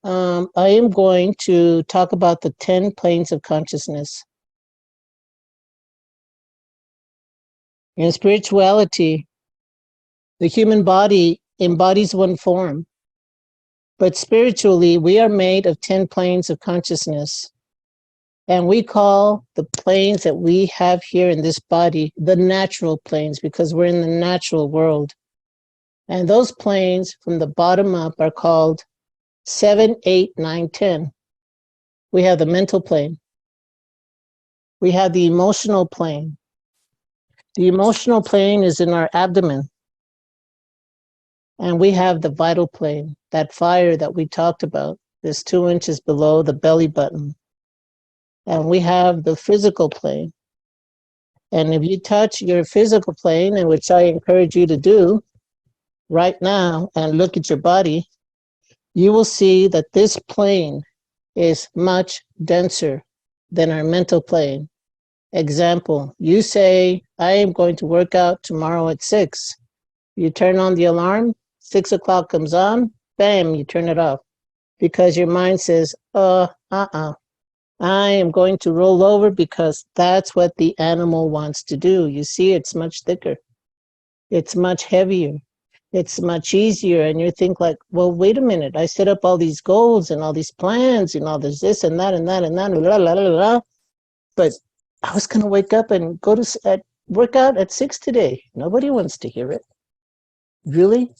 I am going to talk about the 10 planes of consciousness. In spirituality, the human body embodies one form, but spiritually, we are made of 10 planes of consciousness. And we call the planes that we have here in this body the natural planes because we're in the natural world. And those planes from the bottom up are called 7, 8, 9, 10. We have the mental plane. We have the emotional plane. The emotional plane is in our abdomen. And we have the vital plane, that fire that we talked about, is 2 inches below the belly button. And we have the physical plane. And if you touch your physical plane, and which I encourage you to do right now, and look at your body, you will see that this plane is much denser than our mental plane. Example, you say, I am going to work out tomorrow at 6. You turn on the alarm, 6 o'clock comes on, bam, you turn it off. Because your mind says, I am going to roll over because that's what the animal wants to do. You see, it's much thicker. It's much heavier. It's much easier. And you think like, well, wait a minute. I set up all these goals and all these plans and all this and that and that and that, blah, blah, blah, blah. But I was going to wake up and go to work out at 6 today. Nobody wants to hear it. Really?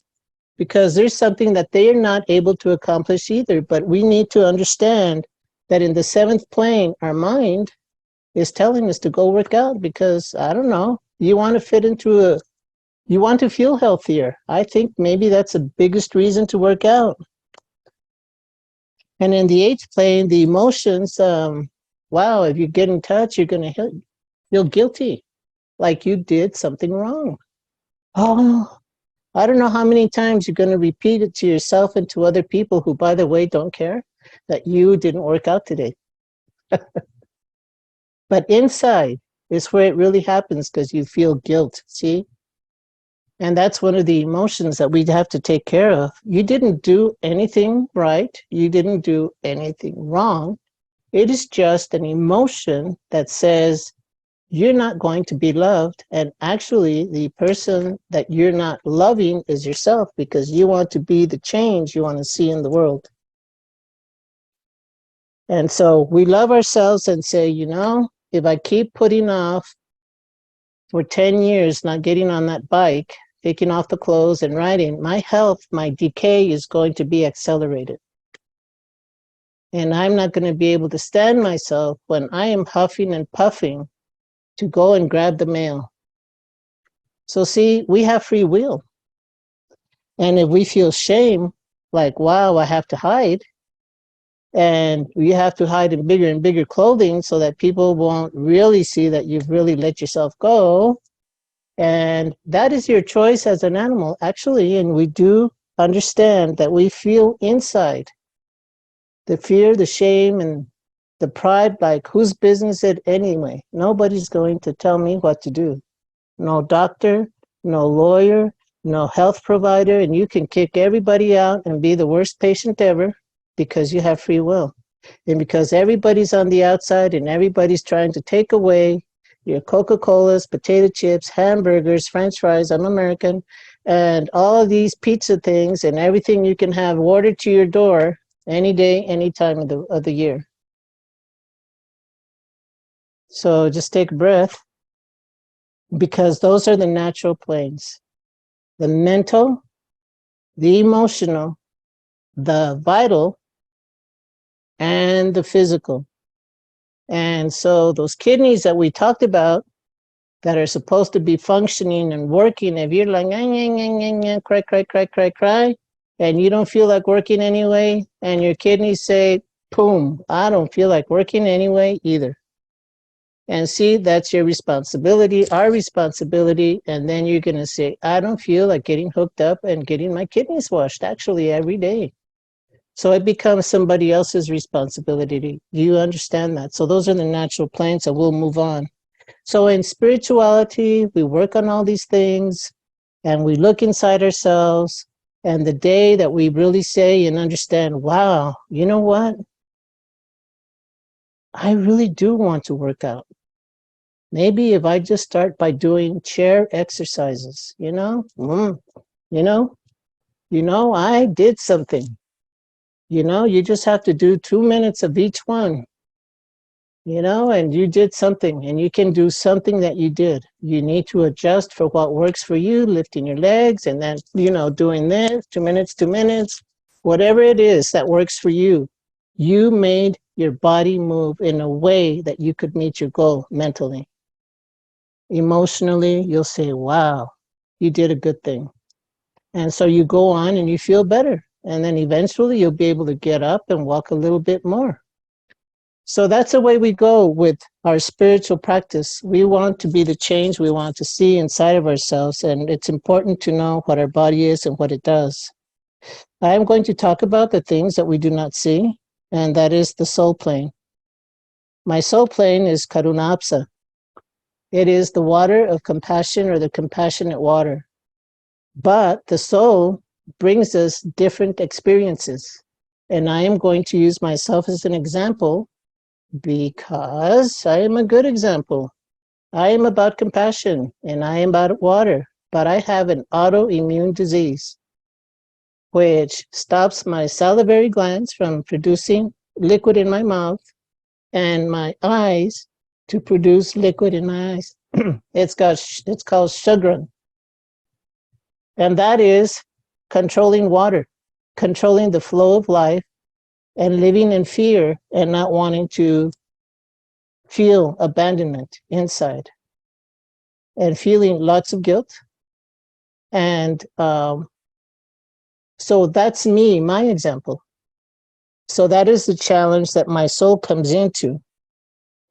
Because there's something that they are not able to accomplish either. But we need to understand that in the 7th plane, our mind is telling us to go work out because, I don't know, you want to fit into you want to feel healthier. I think maybe that's the biggest reason to work out. And in the 8th plane, the emotions, wow, if you get in touch, you're going to feel guilty, like you did something wrong. Oh, I don't know how many times you're going to repeat it to yourself and to other people who, by the way, don't care that you didn't work out today. But inside is where it really happens because you feel guilt, see? And that's one of the emotions that we have to take care of. You didn't do anything right. You didn't do anything wrong. It is just an emotion that says you're not going to be loved. And actually, the person that you're not loving is yourself because you want to be the change you want to see in the world. And so we love ourselves and say, you know, if I keep putting off for 10 years, not getting on that bike, taking off the clothes and riding, my health, my decay is going to be accelerated. And I'm not going to be able to stand myself when I am huffing and puffing to go and grab the mail. So see, we have free will. And if we feel shame, like, wow, I have to hide, and you have to hide in bigger and bigger clothing so that people won't really see that you've really let yourself go. And that is your choice as an animal, actually. And we do understand that we feel inside the fear, the shame, and the pride, like, whose business it anyway? Nobody's going to tell me what to do. No doctor, no lawyer, no health provider, and you can kick everybody out and be the worst patient ever because you have free will. And because everybody's on the outside and everybody's trying to take away your Coca-Colas, potato chips, hamburgers, French fries, I'm American, and all of these pizza things and everything you can have ordered to your door any day, any time of the year. So just take a breath, because those are the natural planes. The mental, the emotional, the vital, and the physical. And so those kidneys that we talked about that are supposed to be functioning and working, if you're like, cry, cry, cry, cry, cry, and you don't feel like working anyway, and your kidneys say, boom, I don't feel like working anyway either. And see, that's your responsibility, our responsibility. And then you're going to say, I don't feel like getting hooked up and getting my kidneys washed actually every day. So it becomes somebody else's responsibility. Do you understand that? So those are the natural planes, and we'll move on. So in spirituality, we work on all these things and we look inside ourselves And the day that we really say and understand, wow, you know what? I really do want to work out. Maybe if I just start by doing chair exercises, you know, I did something. You just have to do 2 minutes of each one, and you did something, and you can do something that you did. You need to adjust for what works for you, lifting your legs, and then, doing this, 2 minutes, whatever it is that works for you. You made your body move in a way that you could meet your goal mentally. Emotionally, you'll say, wow, you did a good thing. And so you go on and you feel better. And then eventually you'll be able to get up and walk a little bit more. So that's the way we go with our spiritual practice. We want to be the change we want to see inside of ourselves. And it's important to know what our body is and what it does. I'm going to talk about the things that we do not see, and that is the soul plane. My soul plane is Karunapsa. It is the water of compassion, or the compassionate water. But the soul brings us different experiences. And I am going to use myself as an example because I am a good example. I am about compassion and I am about water, but I have an autoimmune disease which stops my salivary glands from producing liquid in my mouth and my eyes to produce liquid in my eyes. It's called Shugran. And that is controlling water, controlling the flow of life, and living in fear and not wanting to feel abandonment inside, and feeling lots of guilt. And so that's me, my example. So that is the challenge that my soul comes into.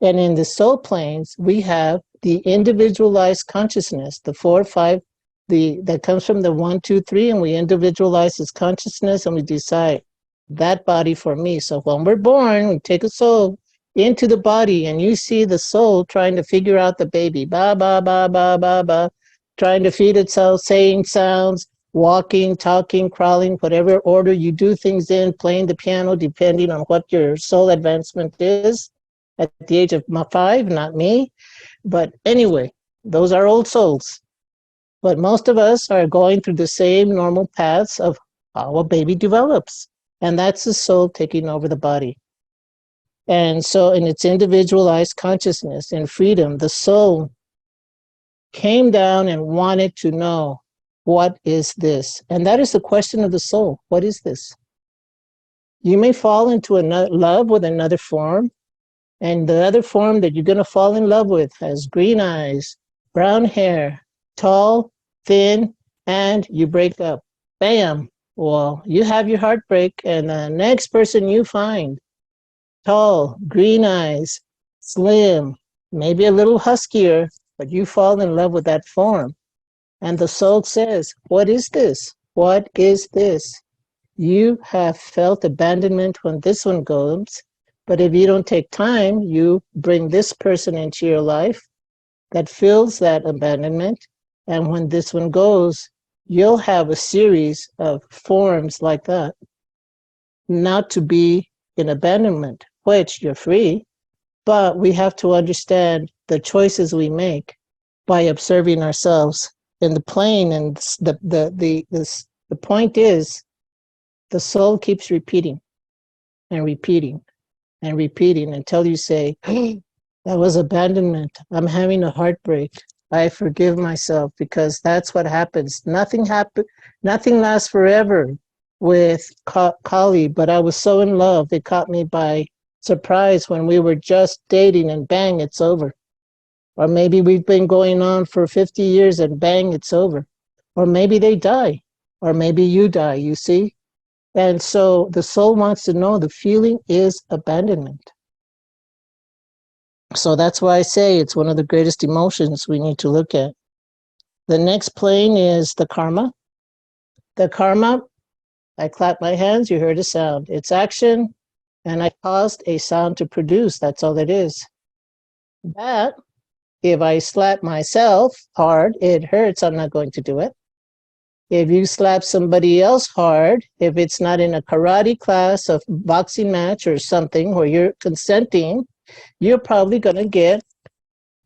And in the soul planes, we have the individualized consciousness, the 4, 5, that comes from the 1, 2, 3, and we individualize this consciousness and we decide that body for me. So when we're born, we take a soul into the body, and you see the soul trying to figure out the baby, ba, ba, ba, ba, ba, ba, trying to feed itself, saying sounds, walking, talking, crawling, whatever order you do things in, playing the piano, depending on what your soul advancement is at the age of 5, not me. But anyway, those are old souls. But most of us are going through the same normal paths of how a baby develops. And that's the soul taking over the body. And so in its individualized consciousness and freedom, the soul came down and wanted to know, what is this? And that is the question of the soul. What is this? You may fall into love with another form, and the other form that you're going to fall in love with has green eyes, brown hair, tall, thin, and you break up. Bam. Well, you have your heartbreak, and the next person you find, tall, green eyes, slim, maybe a little huskier, but you fall in love with that form. And the soul says, what is this? What is this? You have felt abandonment when this one goes, but if you don't take time, you bring this person into your life that fills that abandonment. And when this one goes, you'll have a series of forms like that, not to be in abandonment, which you're free, but we have to understand the choices we make by observing ourselves in the plane. And the point is, the soul keeps repeating and repeating and repeating until you say, hey, that was abandonment. I'm having a heartbreak. I forgive myself, because that's what happens. Nothing lasts forever with Kali, but I was so in love, it caught me by surprise when we were just dating, and bang, it's over. Or maybe we've been going on for 50 years and bang, it's over. Or maybe they die, or maybe you die, you see? And so the soul wants to know the feeling is abandonment. So that's why I say it's one of the greatest emotions we need to look at. The next plane is the karma. The karma, I clap my hands, you heard a sound. It's action, and I caused a sound to produce. That's all it is. That, if I slap myself hard, it hurts, I'm not going to do it. If you slap somebody else hard, if it's not in a karate class, a boxing match or something where you're consenting, you're probably going to get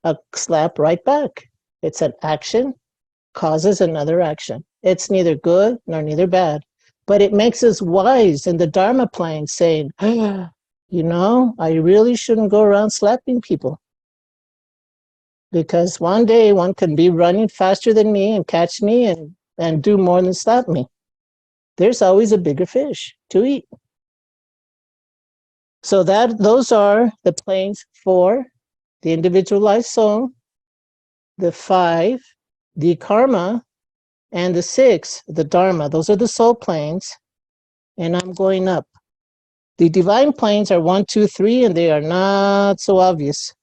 a slap right back. It's an action causes another action. It's neither good nor neither bad, but it makes us wise in the Dharma plane, saying, you know, I really shouldn't go around slapping people, because one day one can be running faster than me and catch me and do more than slap me. There's always a bigger fish to eat. So those are the planes for the individualized soul, the 5, the karma, and the 6, the dharma. Those are the soul planes, and I'm going up. The divine planes are 1, 2, 3, and they are not so obvious.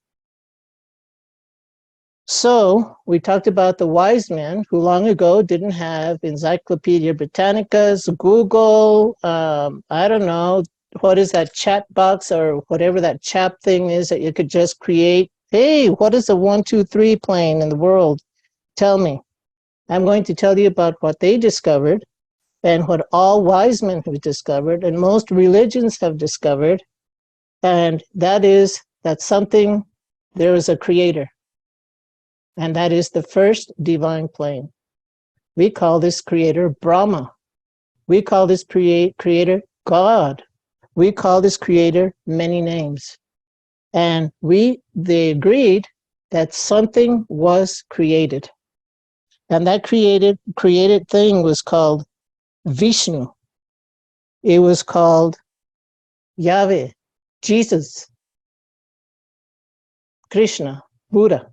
So we talked about the wise men who long ago didn't have Encyclopedia Britannicas, Google, I don't know, what is that chat box or whatever that chat thing is that you could just create. Hey, what is the 1, 2, 3 plane in the world? Tell me. I'm going to tell you about what they discovered and what all wise men have discovered and most religions have discovered. And that is that there is a creator. And that is the first divine plane. We call this creator Brahma. We call this creator God. We call this creator many names. And they agreed that something was created. And that created thing was called Vishnu. It was called Yahweh, Jesus, Krishna, Buddha.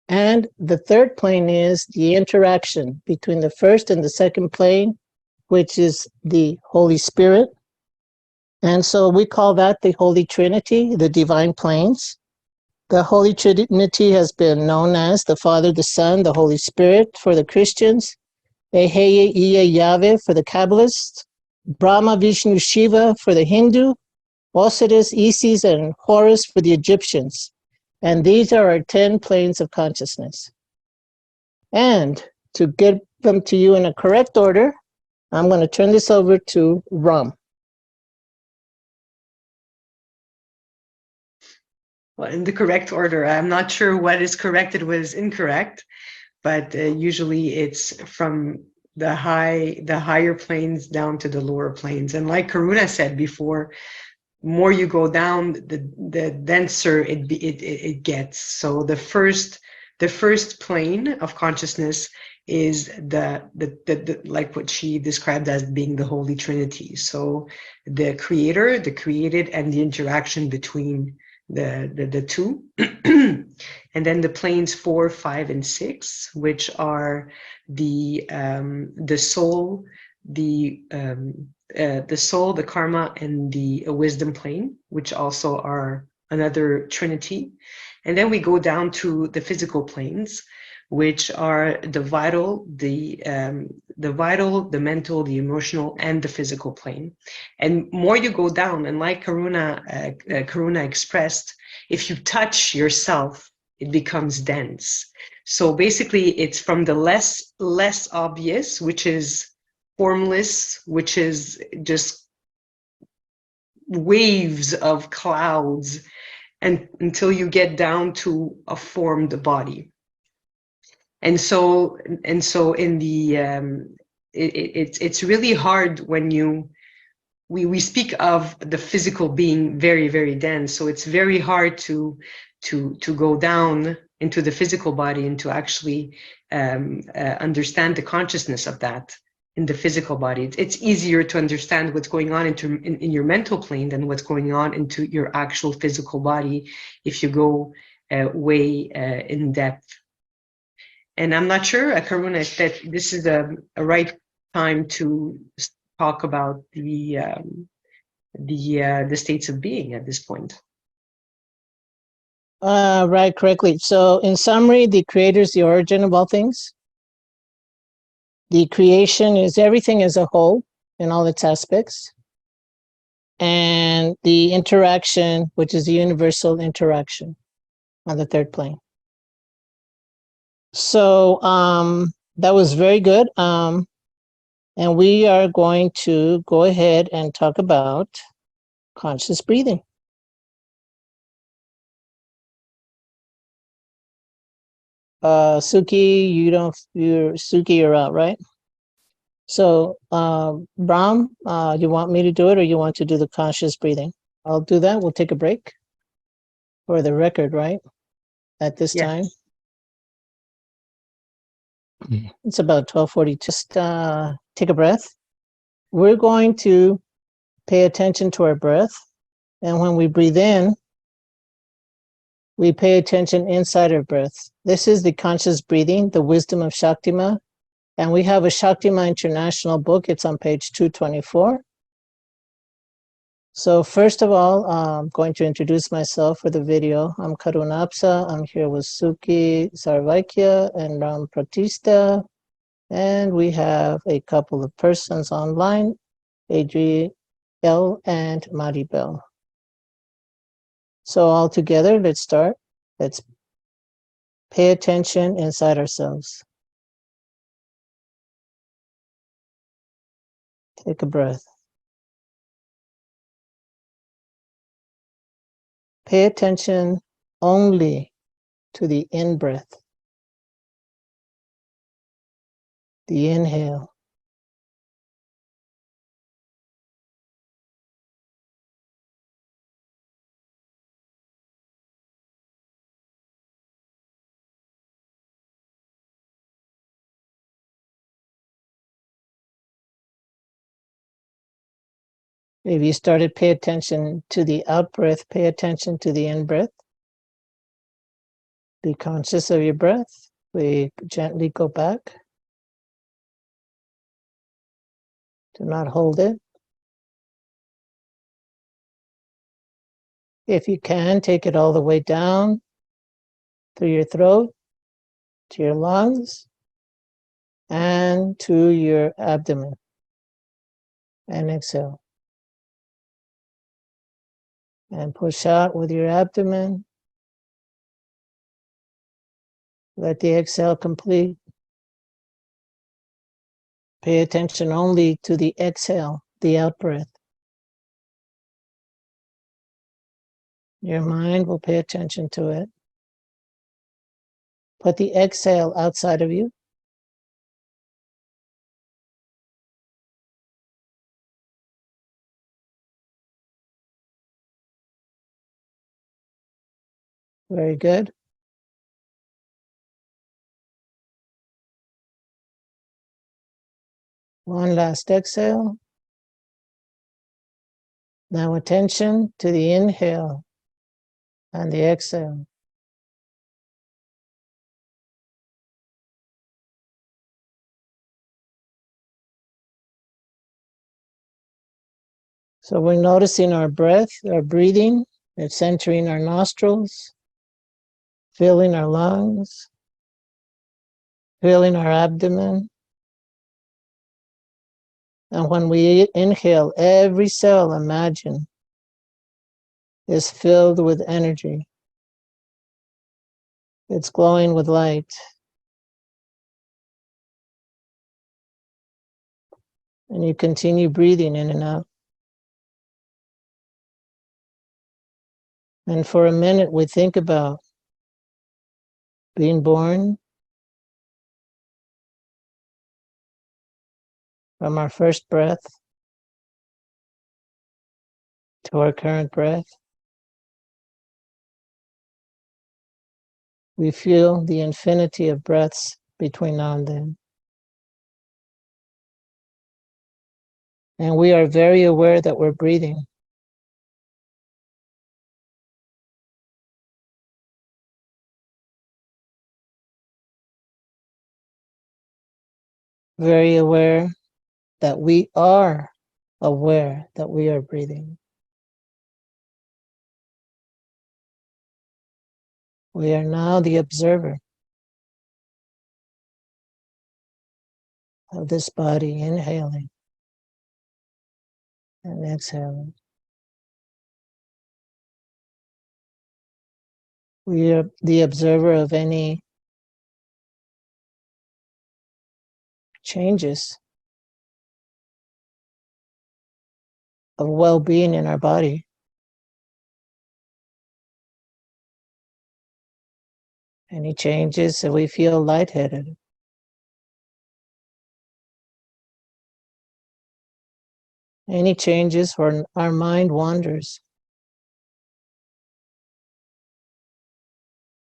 And the third plane is the interaction between the first and the second plane, which is the Holy Spirit. And so we call that the Holy Trinity, the divine planes. The Holy Trinity has been known as the Father, the Son, the Holy Spirit for the Christians, Eheye Iya Yahweh for the Kabbalists, Brahma, Vishnu, Shiva for the Hindu, Osiris, Isis, and Horus for the Egyptians. And these are our 10 planes of consciousness. And to get them to you in a correct order, I'm going to turn this over to Ram. Well, in the correct order. I'm not sure what is corrected was incorrect, but usually it's from the higher planes down to the lower planes. And like Karuna said before, more you go down, the denser it gets. So the first plane of consciousness is the like what she described as being the Holy Trinity. So the creator, the created, and the interaction between the two. And then the planes 4, 5, and 6, which are the soul, the soul, the karma, and the wisdom plane, which also are another trinity. And then we go down to the physical planes, which are the vital, the mental, the emotional, and the physical plane. And more you go down, and like Karuna expressed, if you touch yourself, it becomes dense. So basically, it's from the less obvious, which is formless, which is just waves of clouds, and until you get down to a formed body. And so in the it's really hard when we speak of the physical being very, very dense. So it's very hard to go down into the physical body and to actually understand the consciousness of that in the physical body. It's easier to understand what's going on in your mental plane than what's going on into your actual physical body if you go way in depth. And I'm not sure, Karuna, that this is a right time to talk about the states of being at this point. Right, correctly. So in summary, the creator is the origin of all things. The creation is everything as a whole in all its aspects. And the interaction, which is the universal interaction on the third plane. So That was very good. And we are going to go ahead and talk about conscious breathing. Suki, you're out, right? So, Brahm, you want me to do it or you want to do the conscious breathing? I'll do that. We'll take a break for the record, right? At this time. Yes. It's about 12:42. Just take a breath. We're going to pay attention to our breath. And when we breathe in, we pay attention inside our breath. This is the conscious breathing, the wisdom of ShaktiMa. And we have a ShaktiMa International book. It's on page 224. So first of all, I'm going to introduce myself for the video. I'm Karunapsa. I'm here with Suki Sarvaikya and Ram Pratista. And we have a couple of persons online, Adriel and Maribel. So all together, let's start. Let's pay attention inside ourselves. Take a breath. Pay attention only to the in-breath, the inhale. If you started, pay attention to the out-breath, pay attention to the in-breath. Be conscious of your breath. We gently go back. Do not hold it. If you can, take it all the way down through your throat, to your lungs, and to your abdomen. And exhale. And push out with your abdomen. Let the exhale complete. Pay attention only to the exhale, the out breath. Your mind will pay attention to it. Put the exhale outside of you. Very good. One last exhale. Now attention to the inhale and the exhale. So we're noticing our breath, our breathing. It's centering our nostrils, filling our lungs, filling our abdomen. And when we inhale, every cell, imagine, is filled with energy. It's glowing with light. And you continue breathing in and out. And for a minute, we think about being born from our first breath to our current breath. We feel the infinity of breaths between now and then. And we are very aware that we're breathing. Very aware that we are aware that we are breathing. We are now the observer of this body, inhaling and exhaling. We are the observer of any changes of well-being in our body. Any changes that we feel lightheaded. Any changes where our mind wanders.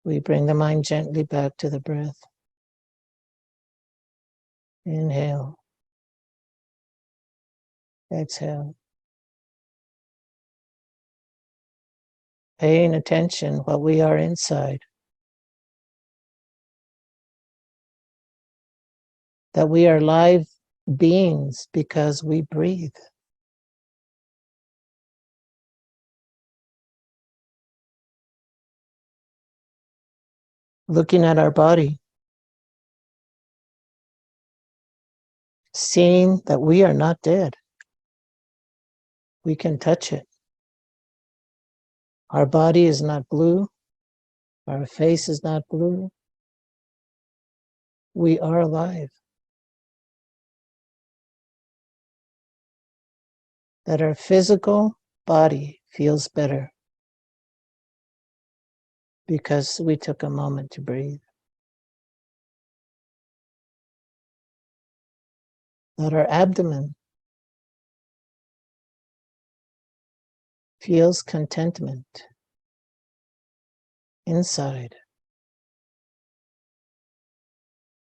We bring the mind gently back to the breath. Inhale. Exhale. Paying attention what we are inside. That we are live beings because we breathe. Looking at our body. Seeing that we are not dead. We can touch it. Our body is not blue. Our face is not blue. We are alive. That our physical body feels better because we took a moment to breathe. That our abdomen feels contentment inside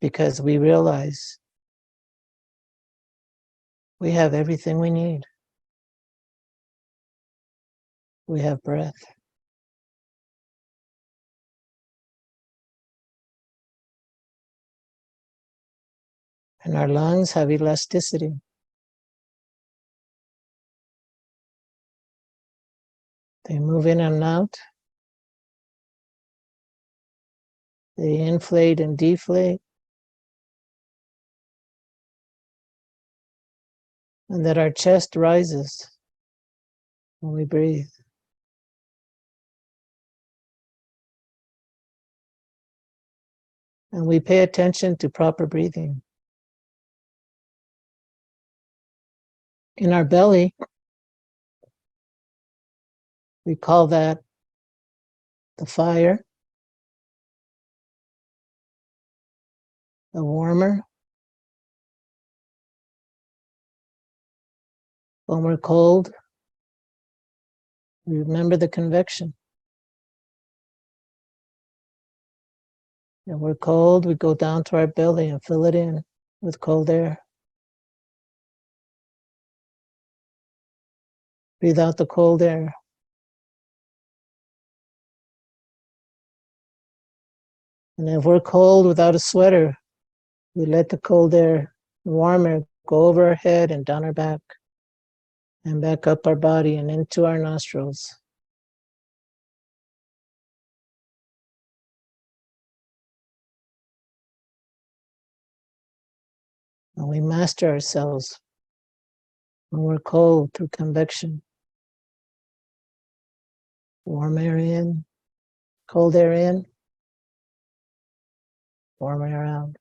because we realize we have everything we need. We have breath. And our lungs have elasticity. They move in and out. They inflate and deflate. And that our chest rises when we breathe. And we pay attention to proper breathing. In our belly, we call that the fire, the warmer. When we're cold, we remember the convection. When we're cold, we go down to our belly and fill it in with cold air. Breathe out the cold air. And if we're cold without a sweater, we let the cold air, the warm air, go over our head and down our back and back up our body and into our nostrils. And we master ourselves when we're cold through convection. Warm air in, cold air in, warm air out.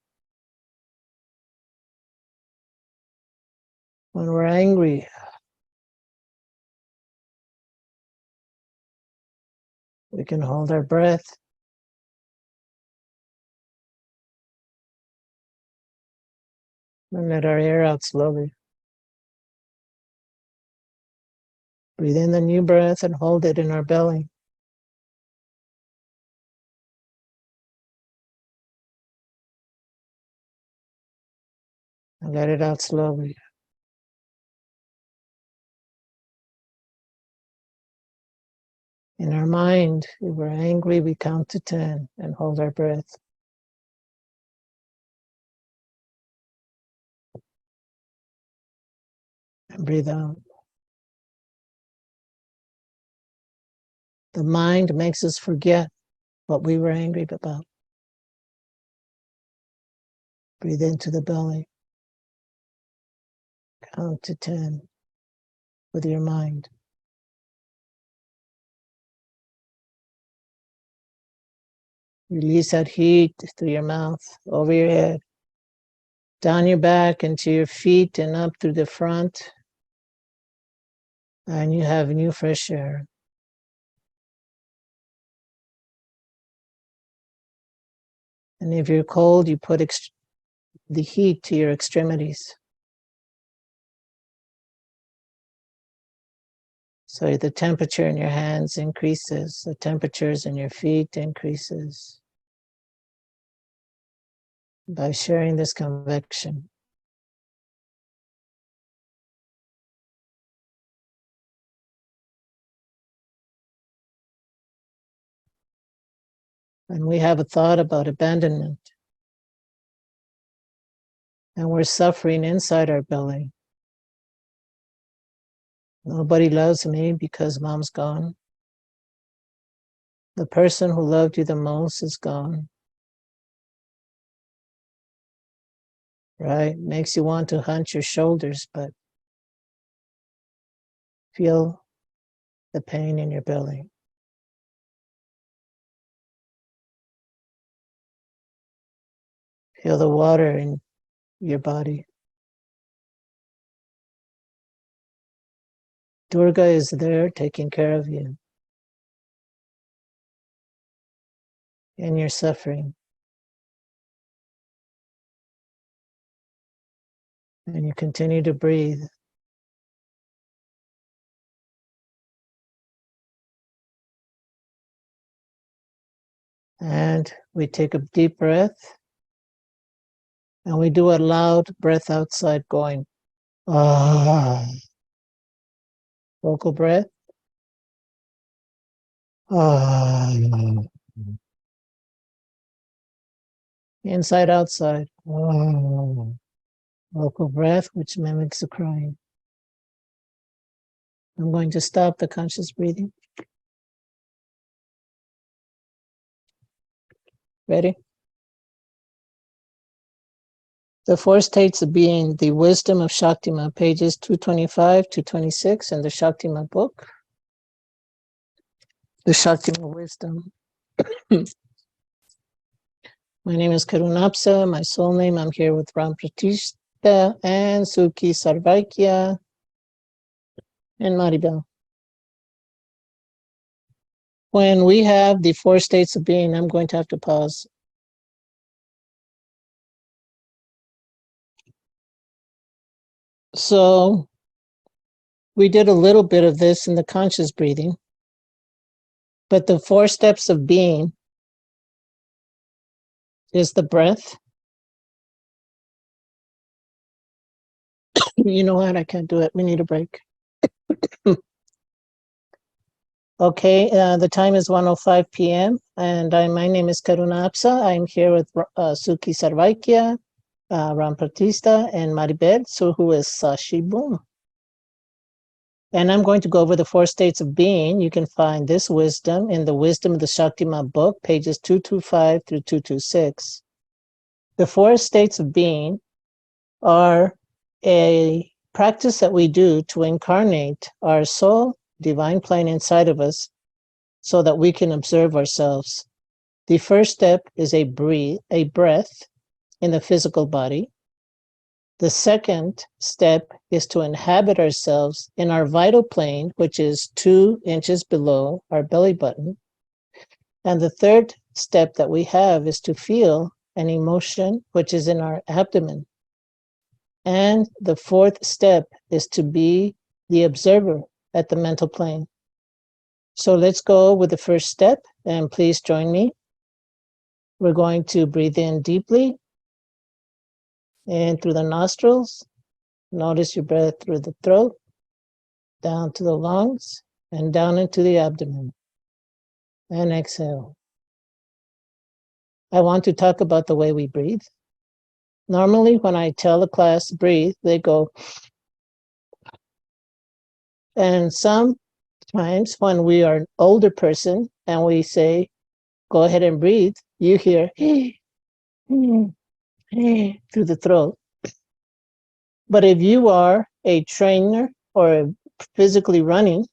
When we're angry, we can hold our breath and let our air out slowly. Breathe in the new breath and hold it in our belly. And let it out slowly. In our mind, if we're angry, we count to 10 and hold our breath. And breathe out. The mind makes us forget what we were angry about. Breathe into the belly. Count to 10 with your mind. Release that heat through your mouth, over your head, down your back into your feet and up through the front. And you have new fresh air. And if you're cold, you put the heat to your extremities. So the temperature in your hands increases, the temperatures in your feet increases by sharing this convection. And we have a thought about abandonment. And we're suffering inside our belly. Nobody loves me because mom's gone. The person who loved you the most is gone. Right? Makes you want to hunch your shoulders, but feel the pain in your belly. Feel the water in your body. Durga is there taking care of you in your suffering. And you continue to breathe. And we take a deep breath. And we do a loud breath outside going, ah. Vocal breath. Ah. Inside, outside. Ah. Vocal breath, which mimics the crying. I'm going to stop the conscious breathing. Ready? The four states of being, the wisdom of ShaktiMa, pages 225 to 26 in the ShaktiMa book. The ShaktiMa wisdom. My name is Karunapsa, my soul name. I'm here with Ram Pratishta and Suki Sarvaikya and Maribel. When we have the four states of being, I'm going to have to pause. So we did a little bit of this in the conscious breathing, but the four steps of being is the breath. You know what? I can't do it. We need a break. Okay, the time is 1:05 p.m. and my name is Karuna Apsa. I'm here with Suki Sarvaikya, Ram Pratista, and Maribel, so who is Sashi Boom. And I'm going to go over the four states of being. You can find this wisdom in the Wisdom of the ShaktiMa book, pages 225 through 226. The four states of being are a practice that we do to incarnate our soul, divine plane inside of us, so that we can observe ourselves. The first step is a breath in the physical body. The second step is to inhabit ourselves in our vital plane, which is 2 inches below our belly button. And the third step that we have is to feel an emotion, which is in our abdomen. And the fourth step is to be the observer at the mental plane. So let's go with the first step, and please join me. We're going to breathe in deeply in through the nostrils. Notice your breath through the throat, down to the lungs, and down into the abdomen. And exhale. I want to talk about the way we breathe. Normally, when I tell the class to breathe, they go, and sometimes when we are an older person and we say, go ahead and breathe, you hear through the throat. But if you are a trainer or physically running,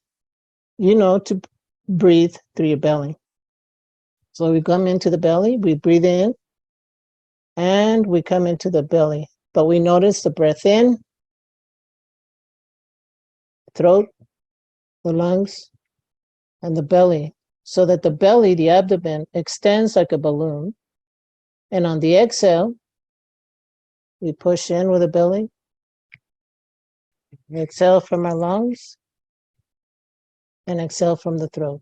you know to breathe through your belly. So we come into the belly, we breathe in, and we come into the belly. But we notice the breath in, throat, the lungs, and the belly, so that the belly, the abdomen, extends like a balloon. And on the exhale, we push in with the belly, exhale from our lungs, and exhale from the throat.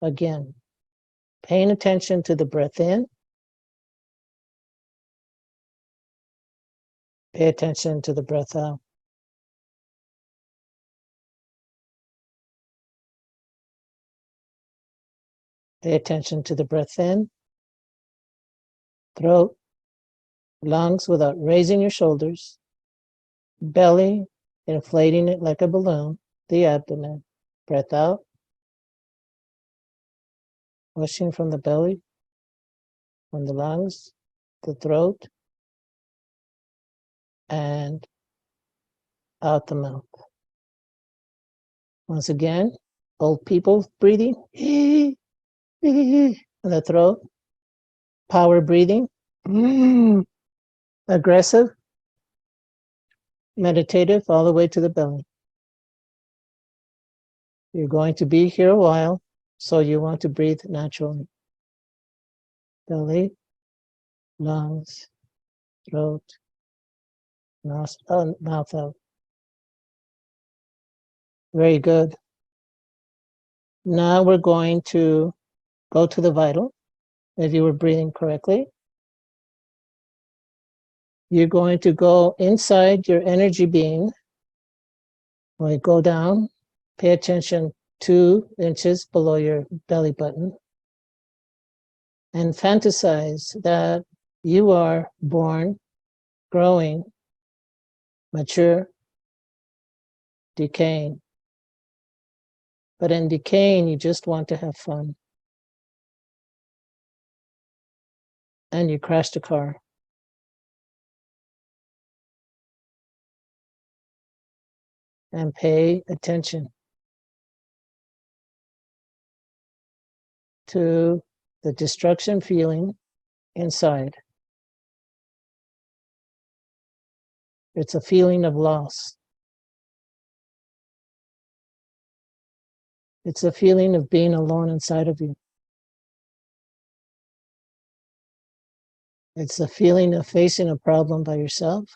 Again, paying attention to the breath in, pay attention to the breath out. Pay attention to the breath in, throat, lungs without raising your shoulders, belly, inflating it like a balloon, the abdomen. Breath out, pushing from the belly, from the lungs, the throat, and out the mouth. Once again, old people breathing, in the throat, power breathing, aggressive, meditative, all the way to the belly. You're going to be here a while, so you want to breathe naturally. Belly, lungs, throat, mouth out. Very good. Now we're going to go to the vital. If you were breathing correctly, you're going to go inside your energy being. When you go down, pay attention 2 inches below your belly button and fantasize that you are born, growing, mature, decaying. But in decaying, you just want to have fun. And you crashed a car. And pay attention to the destruction feeling inside. It's a feeling of loss. It's a feeling of being alone inside of you. It's a feeling of facing a problem by yourself.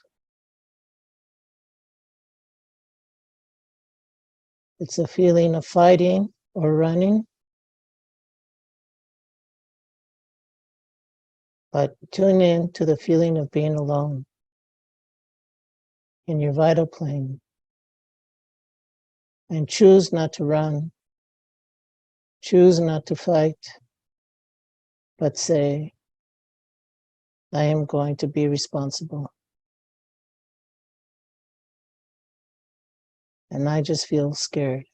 It's a feeling of fighting or running. But tune in to the feeling of being alone in your vital plane. And choose not to run. Choose not to fight. But say, I am going to be responsible. And I just feel scared.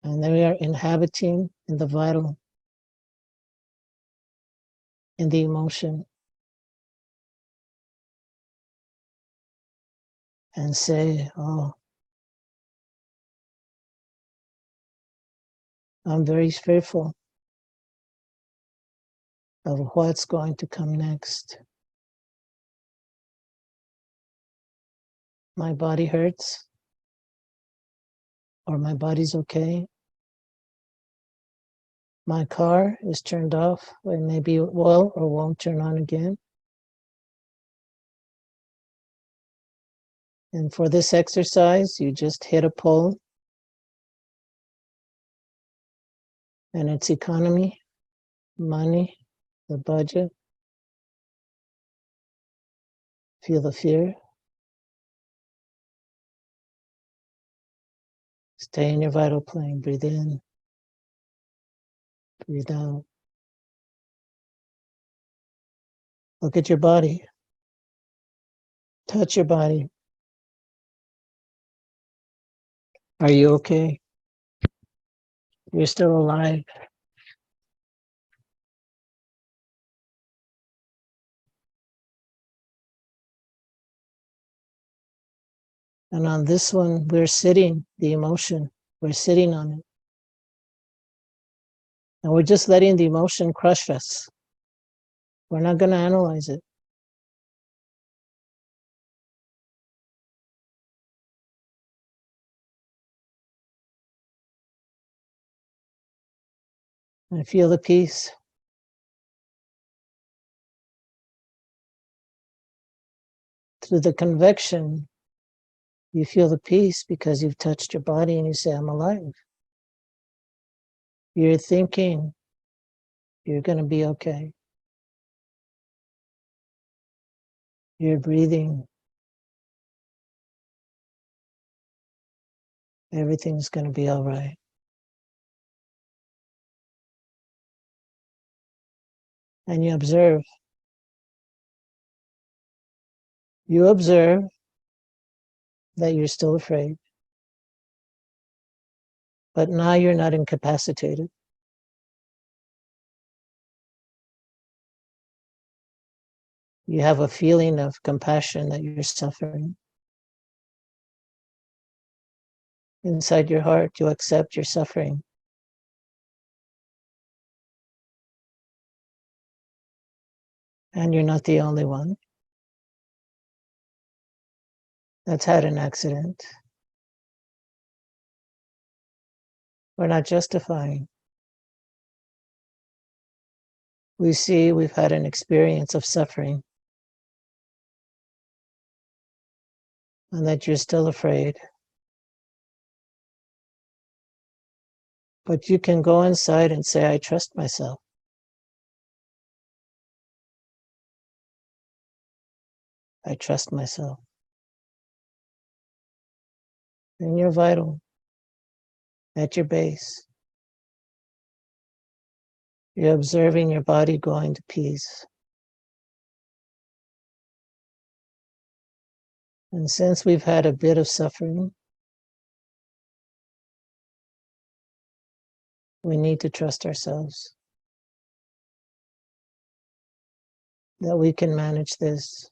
And then we are inhabiting in the vital, in the emotion. And say, oh, I'm very fearful of what's going to come next. My body hurts, or my body's okay. My car is turned off, or maybe it will or won't turn on again. And for this exercise, you just hit a pole, and it's economy, money, the budget. Feel the fear. Stay in your vital plane. Breathe in, breathe out. Look at your body. Touch your body. Are you okay? You're still alive. And on this one, we're sitting, the emotion, we're sitting on it. And we're just letting the emotion crush us. We're not going to analyze it. And feel the peace. Through the convection, you feel the peace because you've touched your body and you say, I'm alive. You're thinking you're going to be okay. You're breathing. Everything's going to be all right. And you observe. You observe that you're still afraid. But now you're not incapacitated. You have a feeling of compassion that you're suffering. Inside your heart, you accept your suffering. And you're not the only one that's had an accident. We're not justifying. We see we've had an experience of suffering and that you're still afraid. But you can go inside and say, I trust myself. I trust myself. And you're vital at your base. You're observing your body going to peace. And since we've had a bit of suffering, we need to trust ourselves that we can manage this.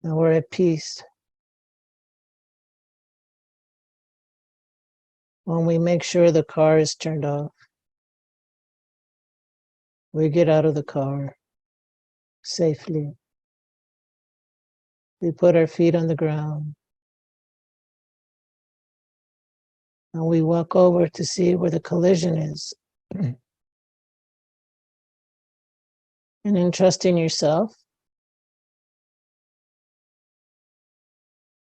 And we're at peace. When we make sure the car is turned off, we get out of the car safely. We put our feet on the ground and we walk over to see where the collision is. And in trusting yourself,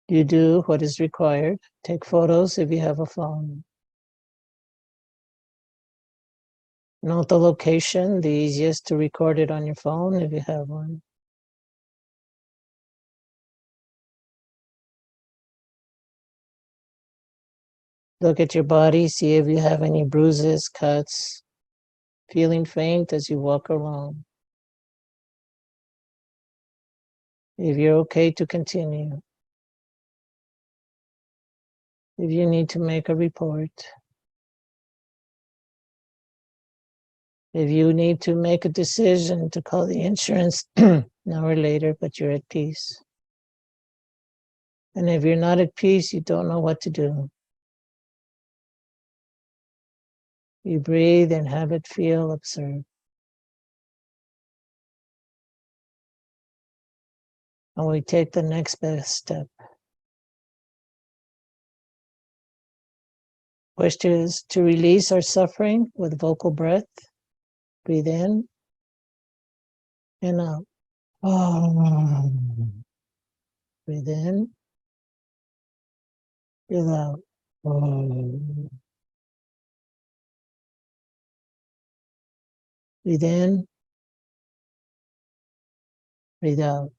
you do what is required. Take photos if you have a phone. Note the location, the easiest to record it on your phone if you have one. Look at your body, see if you have any bruises, cuts, feeling faint as you walk along. If you're okay to continue. If you need to make a report. If you need to make a decision to call the insurance an hour later, but you're at peace. And if you're not at peace, you don't know what to do. You breathe and have it feel, observe. And we take the next best step, which is to release our suffering with vocal breath. Breathe in and out. Breathe in, breathe out. Breathe in, breathe out.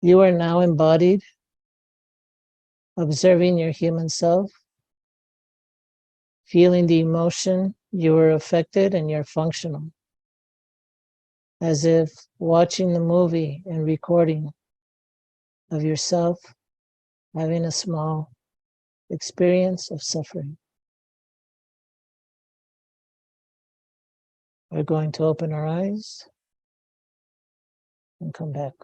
You are now embodied, observing your human self, feeling the emotion, you are affected and you're functional. As if watching the movie and recording of yourself having a small experience of suffering. We're going to open our eyes and come back.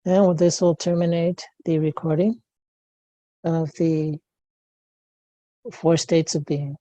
And this will terminate the recording of the 4 states of being.